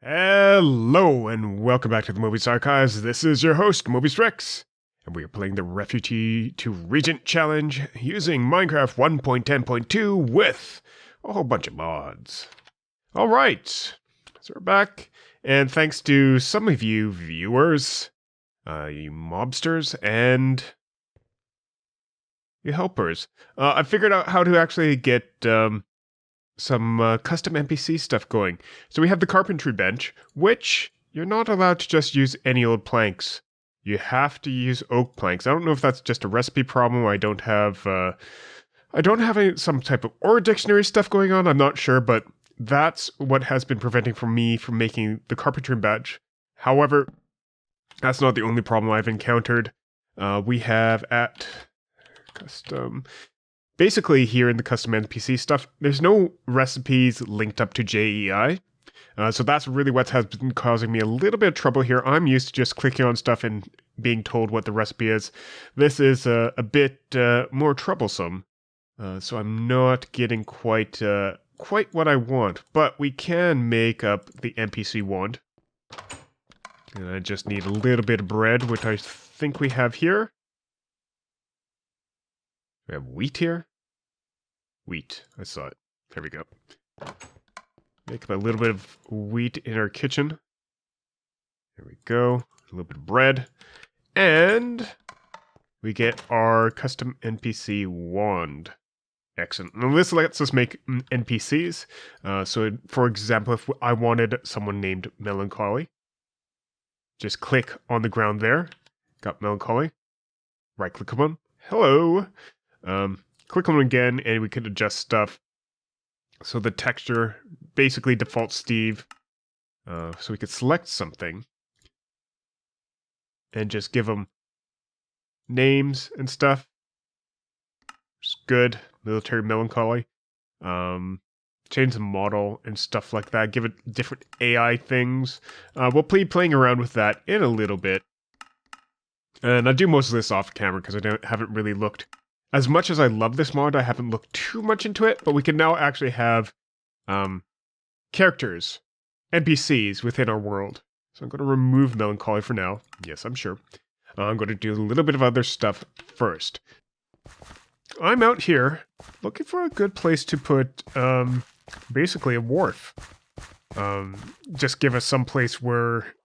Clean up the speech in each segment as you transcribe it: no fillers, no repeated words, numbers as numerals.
Hello and welcome back to the Mobius Archives. This is your host, Mobius Rex, and we are playing the Refugee to Regent challenge using Minecraft 1.10.2 with a whole bunch of mods. Alright, so we're back, and thanks to some of you viewers, you mobsters, and you helpers, I figured out how to actually get some custom NPC stuff going. So we have the carpentry bench, which you're not allowed to just use any old planks. You have to use oak planks. I don't know if that's just a recipe problem. I don't have some type of ore dictionary stuff going on. I'm not sure, but that's what has been preventing me from making the carpentry bench. However, that's not the only problem I've encountered. We have at custom. Basically, here in the custom NPC stuff, there's no recipes linked up to JEI. So that's really what has been causing me a little bit of trouble here. I'm used to just clicking on stuff and being told what the recipe is. This is a bit more troublesome. So I'm not getting quite what I want. But we can make up the NPC wand. And I just need a little bit of bread, which I think we have here. We have wheat here. Wheat. I saw it. There we go. Make up a little bit of wheat in our kitchen. There we go. A little bit of bread. And we get our custom NPC wand. Excellent. Now this lets us make NPCs. So for example, if I wanted someone named Melancholy, just click on the ground there. Got Melancholy. Right click on. Hello. Click on it again, and we could adjust stuff. So the texture basically defaults Steve. So we could select something and just give them names and stuff. Which is good. Military Melancholy. Change the model and stuff like that. Give it different AI things. We'll be playing around with that in a little bit. And I do most of this off camera because I haven't really looked. As much as I love this mod, I haven't looked too much into it, but we can now actually have characters, NPCs within our world. So I'm going to remove Melancholy for now. Yes, I'm sure. I'm going to do a little bit of other stuff first. I'm out here looking for a good place to put basically a wharf. Just give us some place where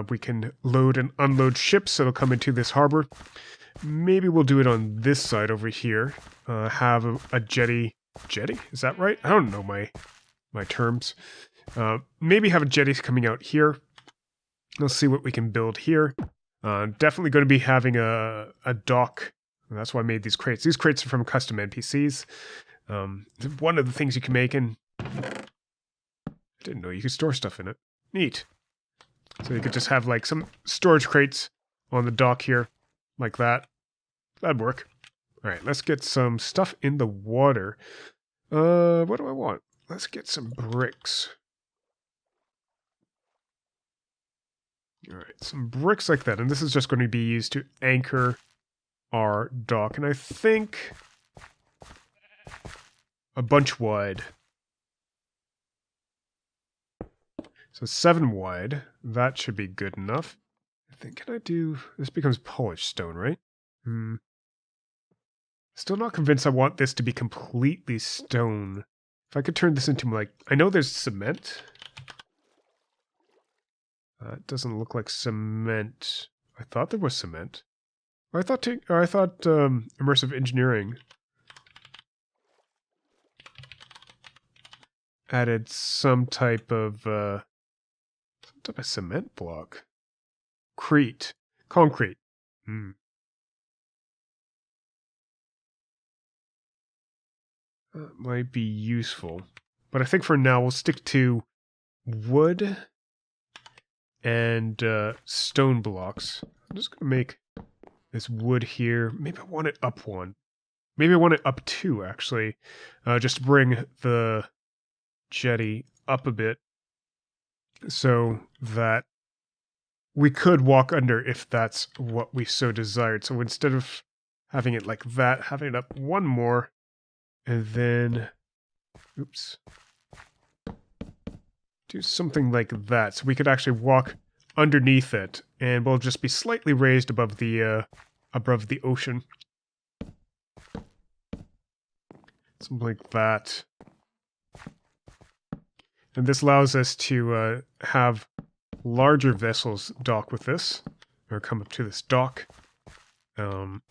we can load and unload ships that'll come into this harbor. Maybe we'll do it on this side over here. Have a jetty. Jetty? Is that right? I don't know my terms. Maybe have a jetty coming out here. Let's see what we can build here. Definitely going to be having a dock. That's why I made these crates. These crates are from custom NPCs. One of the things you can make, and I didn't know you could store stuff in it. Neat. So you could just have like some storage crates on the dock here. Like that. That'd work. Alright, let's get some stuff in the water. What do I want? Let's get some bricks. Alright, some bricks like that. And this is just going to be used to anchor our dock. And I think a bunch wide. So 7 wide. That should be good enough. I think, can I do... This becomes polished stone, right? Still not convinced I want this to be completely stone. If I could turn this into, like... I know there's cement. It doesn't look like cement. I thought there was cement. Or I thought immersive engineering added some type of cement block. Concrete. That might be useful. But I think for now we'll stick to wood and stone blocks. I'm just going to make this wood here. Maybe I want it up one. Maybe I want it up 2, actually. Just to bring the jetty up a bit. So that we could walk under if that's what we so desired. So instead of having it like that, having it up 1 more, and then, oops, do something like that, so we could actually walk underneath it, and we'll just be slightly raised above the ocean. Something like that. And this allows us to have larger vessels dock with this, or come up to this dock, and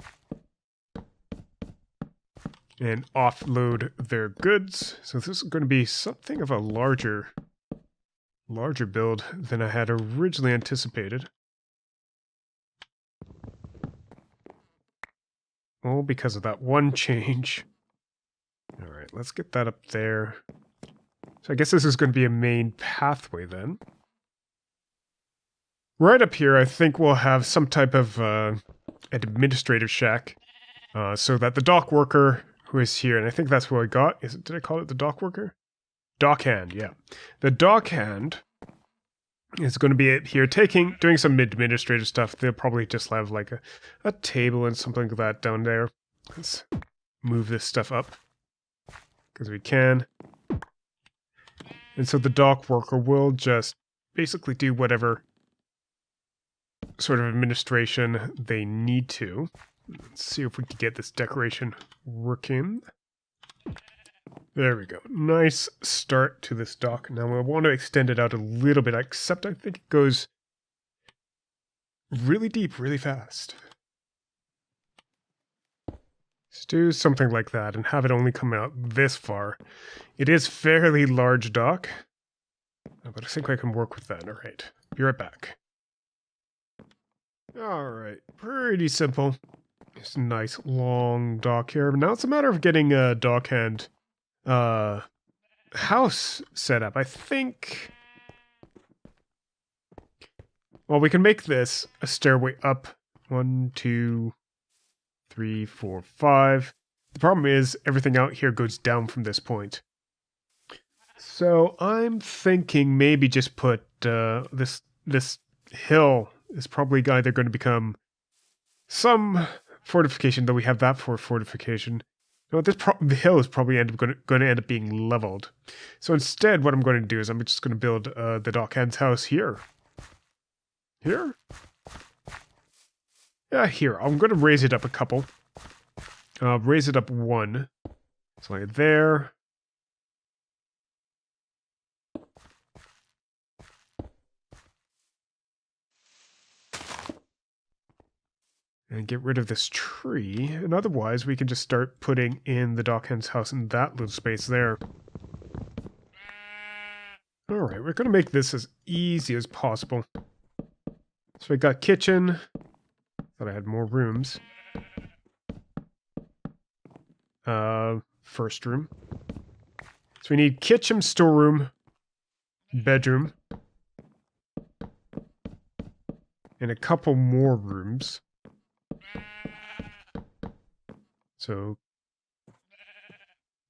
offload their goods. So this is going to be something of a larger build than I had originally anticipated. All because of that one change. Alright, let's get that up there. So I guess this is going to be a main pathway then. Right up here, I think we'll have some type of administrator shack, so that the dock worker who is here, and I think that's what I got. Did I call it the dock worker? Dockhand, yeah. The dockhand is going to be here doing some administrative stuff. They'll probably just have like a table and something like that down there. Let's move this stuff up because we can. And so the dock worker will just basically do whatever sort of administration they need to. Let's see if we can get this decoration working. There we go. Nice start to this dock. Now I want to extend it out a little bit, except I think it goes really deep, really fast. Let's do something like that and have it only come out this far. It is fairly large dock, but I think I can work with that. All right, be right back. All right, pretty simple. It's a nice long dock here. Now it's a matter of getting a dockhand house set up. I think, well, we can make this a stairway up. 1, 2, 3, 4, 5. The problem is everything out here goes down from this point. So I'm thinking maybe just put this hill is probably either going to become some fortification, though we have that for fortification. No, the hill is probably going to end up being leveled. So instead, what I'm going to do is I'm just going to build the dockhand's house here. Here? Yeah, here. I'm going to raise it up a couple. Raise it up 1. So like there. And get rid of this tree. And otherwise, we can just start putting in the dockhand's house in that little space there. Alright, we're going to make this as easy as possible. So we got kitchen. Thought I had more rooms. First room. So we need kitchen, storeroom, bedroom, and a couple more rooms. So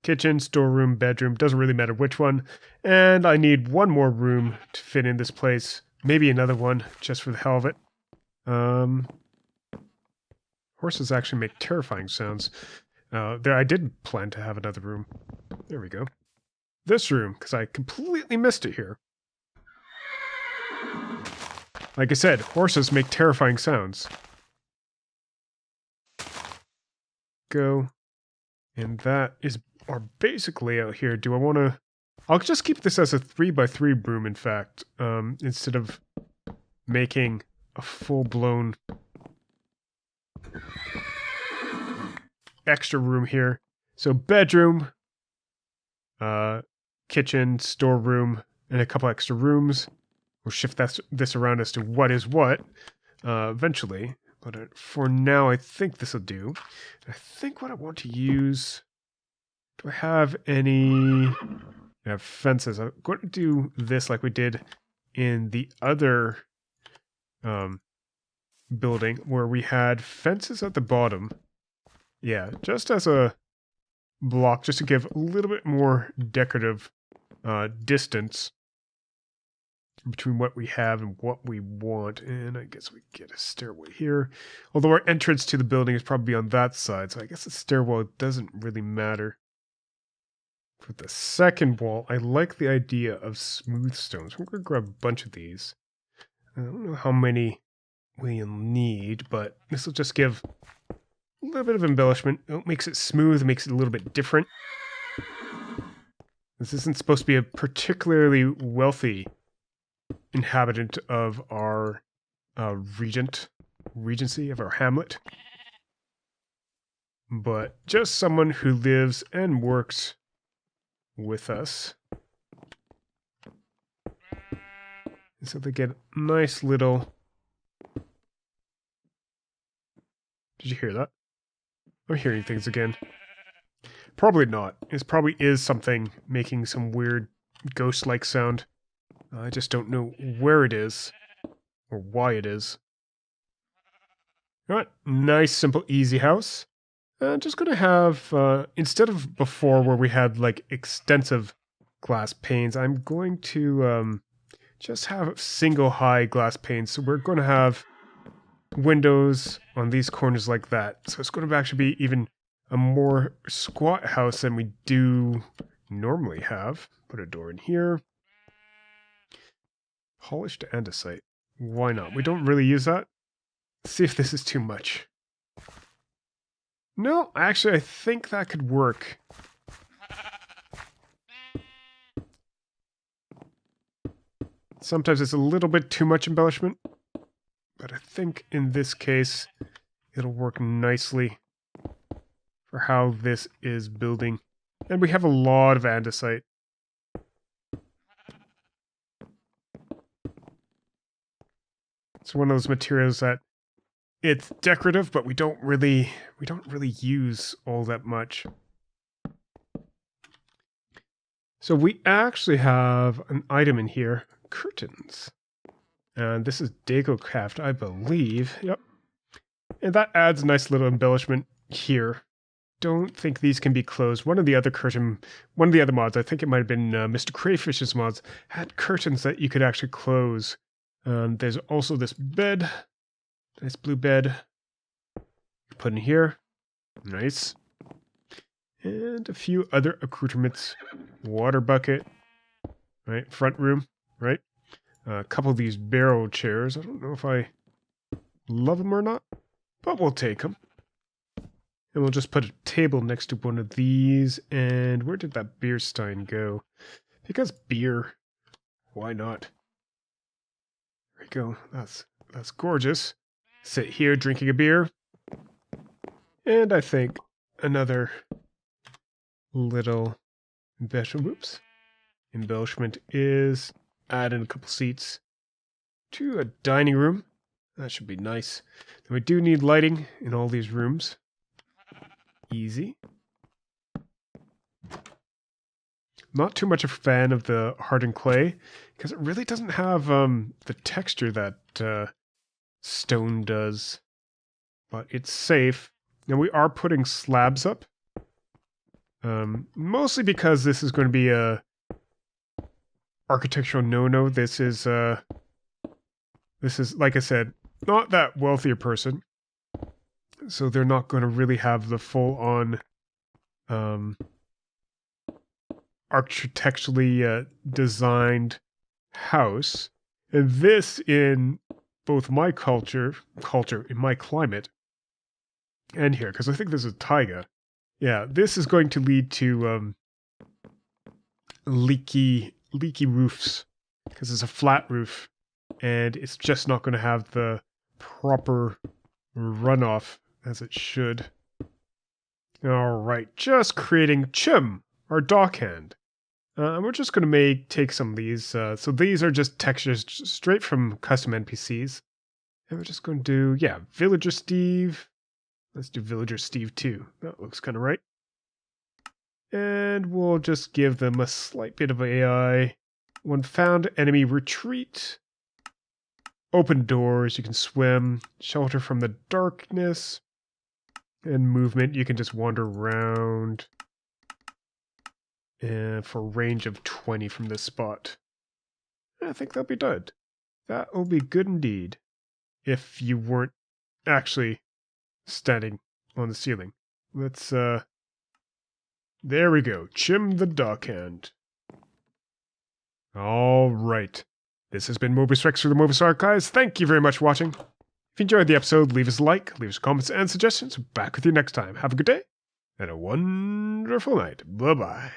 kitchen, storeroom, bedroom, doesn't really matter which one. And I need one more room to fit in this place. Maybe another one, just for the hell of it. Horses actually make terrifying sounds. There, I did plan to have another room. There we go. This room, because I completely missed it here. Like I said, horses make terrifying sounds. Go. And that is our basic layout here. Do I want to... I'll just keep this as a 3x3 room, in fact, instead of making a full-blown extra room here. So bedroom, kitchen, storeroom, and a couple extra rooms. We'll shift this around as to what is what eventually. But for now, I think this will do. I think what I want to use... Do I have any... I have fences. I'm going to do this like we did in the other building where we had fences at the bottom. Yeah, just as a block, just to give a little bit more decorative distance between what we have and what we want. And I guess we get a stairway here. Although our entrance to the building is probably on that side, so I guess the stairwell doesn't really matter. For the second wall, I like the idea of smooth stones. I'm going to grab a bunch of these. I don't know how many we'll need, but this will just give a little bit of embellishment. It makes it smooth, makes it a little bit different. This isn't supposed to be a particularly wealthy inhabitant of our regency, of our Hamlet, but just someone who lives and works with us. And so they get a nice little... Did you hear that? I'm hearing things again. Probably not. It probably is something making some weird ghost-like sound. I just don't know where it is or why it is. Alright, nice, simple, easy house. Just gonna have, instead of before where we had like extensive glass panes, I'm going to just have single high glass panes. So we're going to have windows on these corners like that. So it's going to actually be even a more squat house than we do normally have. Put a door in here. Polished andesite. Why not? We don't really use that. Let's see if this is too much. No, actually, I think that could work. Sometimes it's a little bit too much embellishment, but I think in this case, it'll work nicely for how this is building. And we have a lot of andesite. It's one of those materials that it's decorative, but we don't really use all that much. So we actually have an item in here, curtains. And this is DecoCraft, I believe. Yep. And that adds a nice little embellishment here. Don't think these can be closed. One of the other mods, I think it might have been Mr. Crayfish's mods, had curtains that you could actually close. There's also this bed. Nice blue bed. Put in here. Nice. And a few other accoutrements. Water bucket. Right, front room. Right. A couple of these barrel chairs. I don't know if I love them or not, but we'll take them. And we'll just put a table next to one of these. And where did that beer stein go? Because beer. Why not? There we go. That's gorgeous. Sit here drinking a beer. And I think another little embellishment is add in a couple seats to a dining room. That should be nice. Then we do need lighting in all these rooms. Easy. Not too much a fan of the hardened clay because it really doesn't have the texture that stone does, but it's safe. Now we are putting slabs up, mostly because this is going to be a architectural no-no. This is like I said, not that wealthier person, so they're not going to really have the full-on architecturally designed house. And this, in both my culture, in my climate, and here, because I think this is taiga. Yeah, this is going to lead to leaky roofs, because it's a flat roof, and it's just not going to have the proper runoff as it should. Alright, just creating Chim, our dockhand. And we're just going to take some of these. So these are just textures straight from CustomNPCs. And we're just going to do, Villager Steve. Let's do Villager Steve 2. That looks kind of right. And we'll just give them a slight bit of AI. When found, enemy retreat. Open doors, you can swim. Shelter from the darkness. And movement, you can just wander around. And for a range of 20 from this spot. I think that'll be done. That will be good indeed. If you weren't actually standing on the ceiling. Let's There we go. Chim the dockhand. All right. This has been Mobius Rex for the Mobius Archives. Thank you very much for watching. If you enjoyed the episode, leave us a like, leave us comments and suggestions. Back with you next time. Have a good day and a wonderful night. Bye-bye.